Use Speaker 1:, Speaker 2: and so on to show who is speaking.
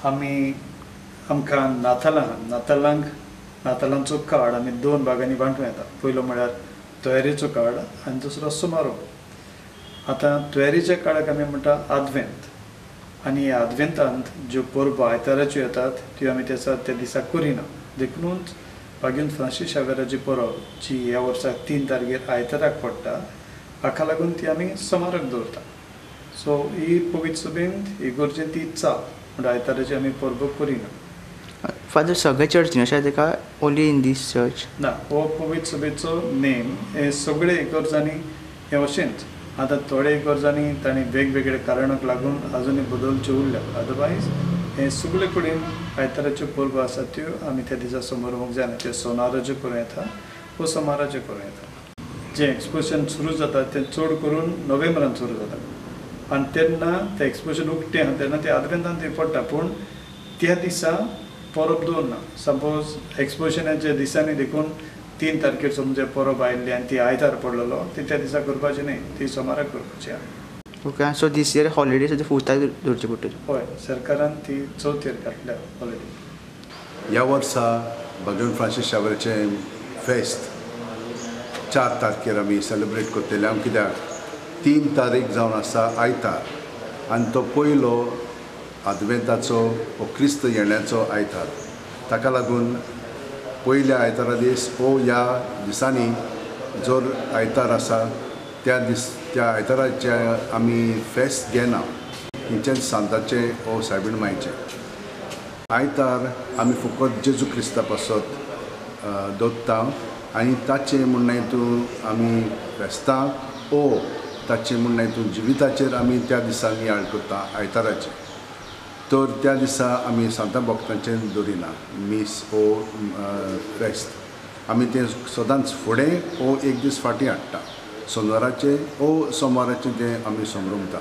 Speaker 1: आमी आमकां नातालांचो कार्ड आमी 2 भागांनी वांटूं येता. पयलो म्हळ्यार तयारेचो कार्ड आनी दुसरो समारोप. आतां तयारेच्या कार्डाक आमी म्हणटा आदवेंत. आनी ह्या आदवेंतांत ज्यो परबो आयताराच्यो येतात त्यो आमी त्या दिसा करिना. देखूनच पाग्यून फ्रांसीस शावेराची परब जी ह्या वर्साक 3 तारखेर आयताराक पडटा हाका लागून ती आमी सोमाराक दवरता. सो ही पवित्र सभेंत इगोर्जेंत ती चाल म्हणजे आयताराची आमी परबो करिना.
Speaker 2: फादर सगळे चर्चीन अशें तेका ओन्ली इन दीस चर्च
Speaker 1: ना. हो पवित्र सभेचो नेम हे सगळे इगोर्जांनी हे अशेंच. आतां थोडे इगोर्जांनी तांणी वेगवेगळे कारणाक लागून आजुनूय बदलच्यो उरल्यात. अदरवायज हे सगळे कडेन आयताराच्यो परबो आसात त्यो आमी त्या दिसा समोरूंक जायना. ते सोनाराच्यो करूं येता वा सोमाराच्यो करूं येता. जें एक्सपोजिशन सुरू जाता तें चड करून नोव्हेंबरांत सुरू जाता आनी तेन्ना तें एक्सपोजिशन उक्तें आसा तेन्ना तें आदवेंतांत पडटा. पूण त्या दिसा परब दवरना. सपोज एक्सपोजिशनाच्या दिसांनी देखून 3 तारखेर समज परब आयिल्ली आनी ती आयतार पडलेलो ती त्या दिसा करपाची न्ही, ती सोमाराक करपाची आहा.
Speaker 2: Okay. So this year holiday सुद्दां 4 तारखेर दवरचे पडटली.
Speaker 1: हय, सरकारान ती 4थेर घातल्या हॉलिडे.
Speaker 3: ह्या वर्सा पाग्यून फ्रांसीस शावेराचें फेस्त 4 तारखेर आमी सेलिब्रेट करतले. कित्याक 3 तारीख जावन आसा आयतार आनी तो पयलो आदवेंताचो वो क्रिस्त येण्याचो आयतार. ताका लागून पयल्या आयतारा दीस ह्या दिसांनी जर आयतार आसा त्या आयताराचे आमी फेस्त घेना. हिंचे सांताचे वो सायबीण मायचे आयतार आमी फकत जेजू क्रिस्ता पासत दोत्ता आनी ताचे म्हणणा हितून आमी फेस्तांक ओ ताचे म्हणणा हितून जिविताचेर आमी त्या दिसा नियाळ करता आयताराचे. तर त्या दिसा आमी सांता भक्तांचें दवरिना मीस ओ फेस्त. आमी तें सदांच फुडें ओ एक दीस फाटीं हाडटा. सोमाराचे तें आमी समरुंकता.